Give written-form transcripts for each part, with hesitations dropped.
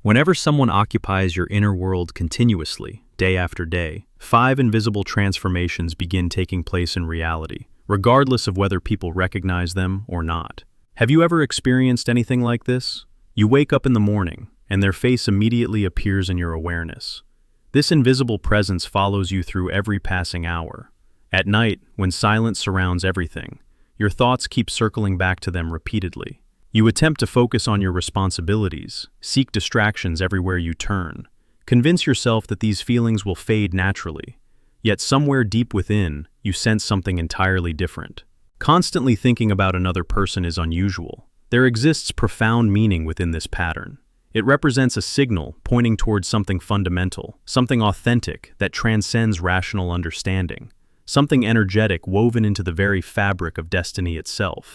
Whenever someone occupies your inner world continuously, day after day, 5 invisible transformations begin taking place in reality, regardless of whether people recognize them or not. Have you ever experienced anything like this? You wake up in the morning, and their face immediately appears in your awareness. This invisible presence follows you through every passing hour. At night, when silence surrounds everything, your thoughts keep circling back to them repeatedly. You attempt to focus on your responsibilities, seek distractions everywhere you turn, convince yourself that these feelings will fade naturally. Yet somewhere deep within, you sense something entirely different. Constantly thinking about another person is unusual. There exists profound meaning within this pattern. It represents a signal pointing towards something fundamental, something authentic that transcends rational understanding, something energetic woven into the very fabric of destiny itself.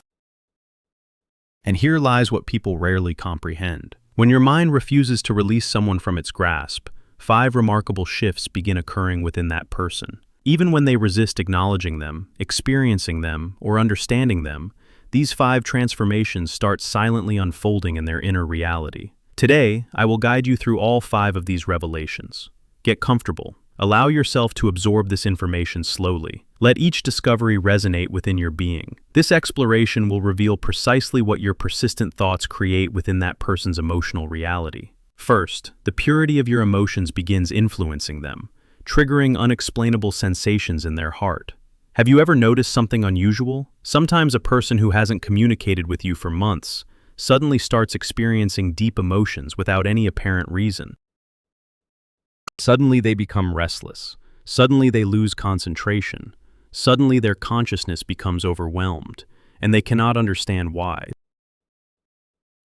And here lies what people rarely comprehend. When your mind refuses to release someone from its grasp, 5 remarkable shifts begin occurring within that person. Even when they resist acknowledging them, experiencing them, or understanding them, these 5 transformations start silently unfolding in their inner reality. Today, I will guide you through all 5 of these revelations. Get comfortable. Allow yourself to absorb this information slowly. Let each discovery resonate within your being. This exploration will reveal precisely what your persistent thoughts create within that person's emotional reality. First, the purity of your emotions begins influencing them, triggering unexplainable sensations in their heart. Have you ever noticed something unusual? Sometimes a person who hasn't communicated with you for months suddenly starts experiencing deep emotions without any apparent reason. Suddenly they become restless. Suddenly they lose concentration. Suddenly their consciousness becomes overwhelmed, and they cannot understand why.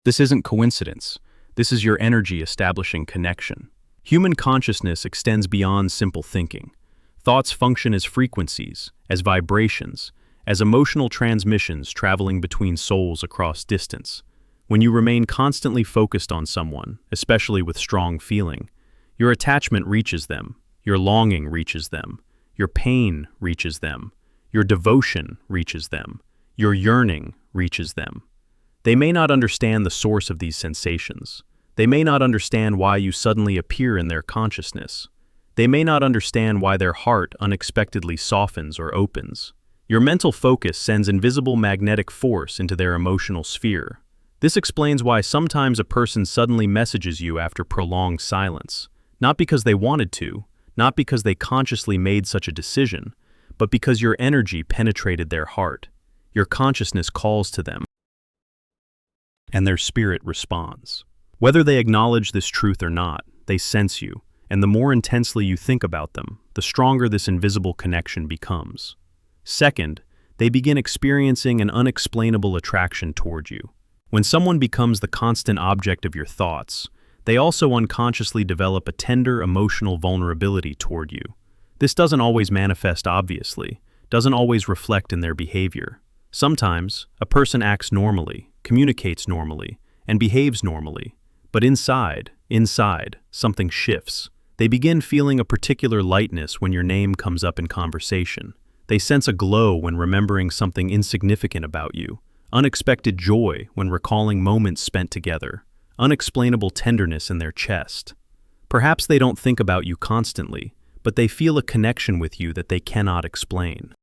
This isn't coincidence. This is your energy establishing connection. Human consciousness extends beyond simple thinking. Thoughts function as frequencies, as vibrations, as emotional transmissions traveling between souls across distance. When you remain constantly focused on someone, especially with strong feeling, your attachment reaches them, your longing reaches them, your pain reaches them, your devotion reaches them, your yearning reaches them. They may not understand the source of these sensations. They may not understand why you suddenly appear in their consciousness. They may not understand why their heart unexpectedly softens or opens. Your mental focus sends invisible magnetic force into their emotional sphere. This explains why sometimes a person suddenly messages you after prolonged silence, not because they wanted to, not because they consciously made such a decision, but because your energy penetrated their heart. Your consciousness calls to them, and their spirit responds. Whether they acknowledge this truth or not, they sense you, and the more intensely you think about them, the stronger this invisible connection becomes. Second, they begin experiencing an unexplainable attraction toward you. When someone becomes the constant object of your thoughts, they also unconsciously develop a tender emotional vulnerability toward you. This doesn't always manifest obviously, doesn't always reflect in their behavior. Sometimes, a person acts normally, communicates normally, and behaves normally, but inside, something shifts. They begin feeling a particular lightness when your name comes up in conversation. They sense a glow when remembering something insignificant about you, unexpected joy when recalling moments spent together, unexplainable tenderness in their chest. Perhaps they don't think about you constantly, but they feel a connection with you that they cannot explain.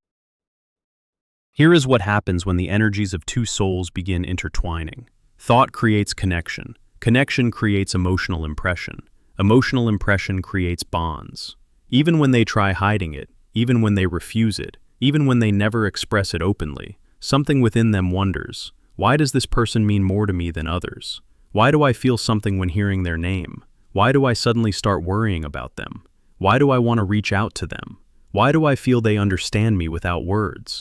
Here is what happens when the energies of 2 souls begin intertwining. Thought creates connection. Connection creates emotional impression. Emotional impression creates bonds. Even when they try hiding it, even when they refuse it, even when they never express it openly, something within them wonders, why does this person mean more to me than others? Why do I feel something when hearing their name? Why do I suddenly start worrying about them? Why do I want to reach out to them? Why do I feel they understand me without words?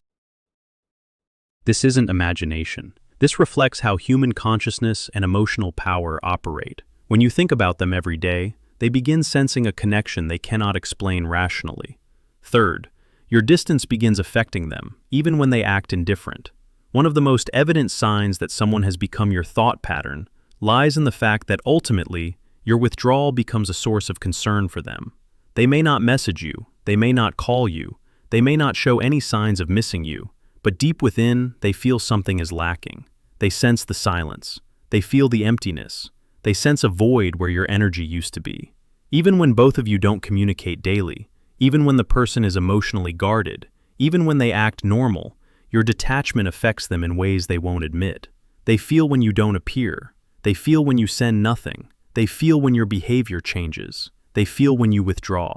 This isn't imagination. This reflects how human consciousness and emotional power operate. When you think about them every day, they begin sensing a connection they cannot explain rationally. Third, your distance begins affecting them, even when they act indifferent. One of the most evident signs that someone has become your thought pattern lies in the fact that ultimately, your withdrawal becomes a source of concern for them. They may not message you, they may not call you, they may not show any signs of missing you, but deep within, they feel something is lacking. They sense the silence. They feel the emptiness. They sense a void where your energy used to be. Even when both of you don't communicate daily, even when the person is emotionally guarded, even when they act normal, your detachment affects them in ways they won't admit. They feel when you don't appear. They feel when you send nothing. They feel when your behavior changes. They feel when you withdraw.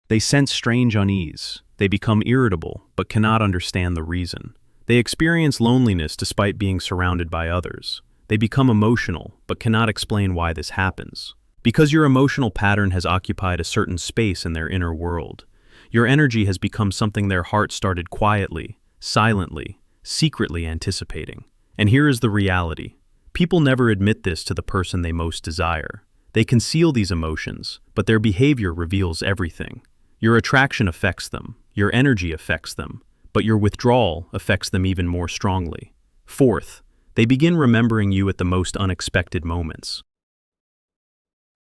They sense strange unease. They become irritable, but cannot understand the reason. They experience loneliness despite being surrounded by others. They become emotional, but cannot explain why this happens. Because your emotional pattern has occupied a certain space in their inner world, your energy has become something their heart started quietly, silently, secretly anticipating. And here is the reality. People never admit this to the person they most desire. They conceal these emotions, but their behavior reveals everything. Your attraction affects them, your energy affects them, but your withdrawal affects them even more strongly. Fourth, they begin remembering you at the most unexpected moments.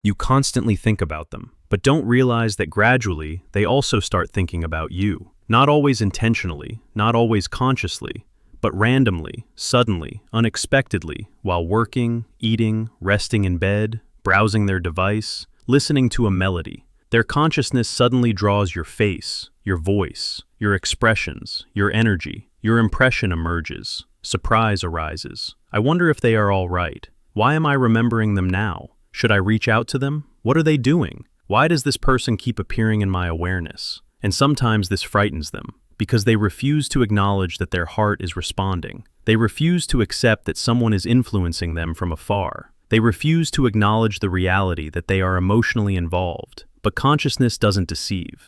You constantly think about them, but don't realize that gradually they also start thinking about you. Not always intentionally, not always consciously, but randomly, suddenly, unexpectedly, while working, eating, resting in bed, browsing their device, listening to a melody. Their consciousness suddenly draws your face, your voice, your expressions, your energy. Your impression emerges. Surprise arises. I wonder if they are all right. Why am I remembering them now? Should I reach out to them? What are they doing? Why does this person keep appearing in my awareness? And sometimes this frightens them, because they refuse to acknowledge that their heart is responding. They refuse to accept that someone is influencing them from afar. They refuse to acknowledge the reality that they are emotionally involved. But consciousness doesn't deceive.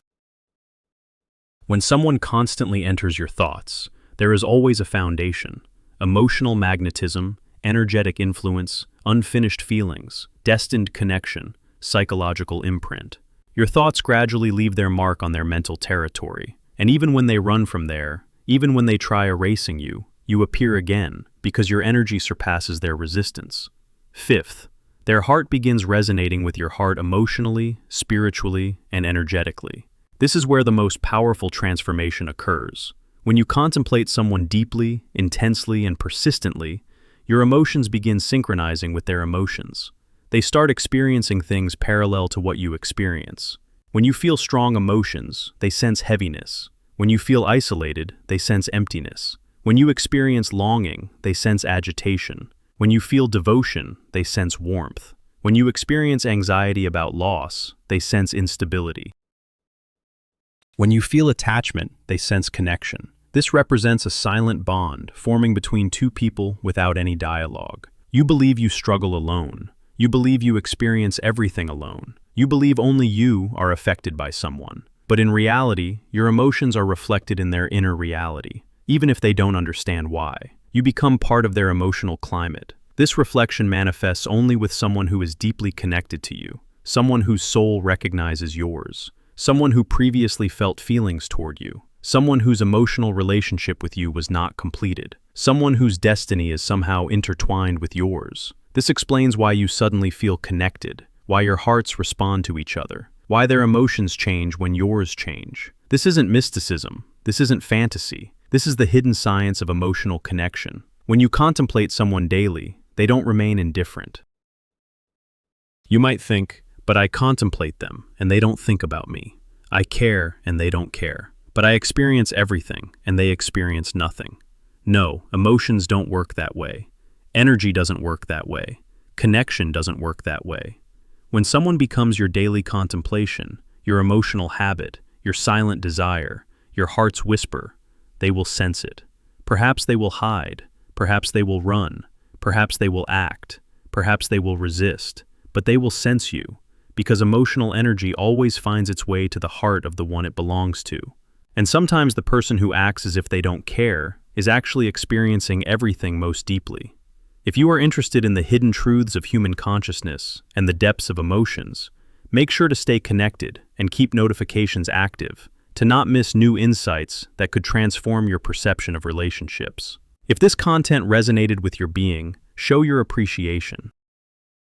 When someone constantly enters your thoughts, there is always a foundation: emotional magnetism, energetic influence, unfinished feelings, destined connection, psychological imprint. Your thoughts gradually leave their mark on their mental territory, and even when they run from there, even when they try erasing you, you appear again because your energy surpasses their resistance. Fifth, their heart begins resonating with your heart emotionally, spiritually, and energetically. This is where the most powerful transformation occurs. When you contemplate someone deeply, intensely, and persistently, your emotions begin synchronizing with their emotions. They start experiencing things parallel to what you experience. When you feel strong emotions, they sense heaviness. When you feel isolated, they sense emptiness. When you experience longing, they sense agitation. When you feel devotion, they sense warmth. When you experience anxiety about loss, they sense instability. When you feel attachment, they sense connection. This represents a silent bond forming between two people without any dialogue. You believe you struggle alone. You believe you experience everything alone. You believe only you are affected by someone. But in reality, your emotions are reflected in their inner reality, even if they don't understand why. You become part of their emotional climate. This reflection manifests only with someone who is deeply connected to you, someone whose soul recognizes yours, someone who previously felt feelings toward you, someone whose emotional relationship with you was not completed, someone whose destiny is somehow intertwined with yours. This explains why you suddenly feel connected, why your hearts respond to each other, why their emotions change when yours change. This isn't mysticism. This isn't fantasy. This is the hidden science of emotional connection. When you contemplate someone daily, they don't remain indifferent. You might think, but I contemplate them, and they don't think about me. I care, and they don't care. But I experience everything, and they experience nothing. No, emotions don't work that way. Energy doesn't work that way. Connection doesn't work that way. When someone becomes your daily contemplation, your emotional habit, your silent desire, your heart's whisper, they will sense it. Perhaps they will hide. Perhaps they will run. Perhaps they will act. Perhaps they will resist. But they will sense you, because emotional energy always finds its way to the heart of the one it belongs to. And sometimes the person who acts as if they don't care is actually experiencing everything most deeply. If you are interested in the hidden truths of human consciousness and the depths of emotions, make sure to stay connected and keep notifications active to not miss new insights that could transform your perception of relationships. If this content resonated with your being, show your appreciation.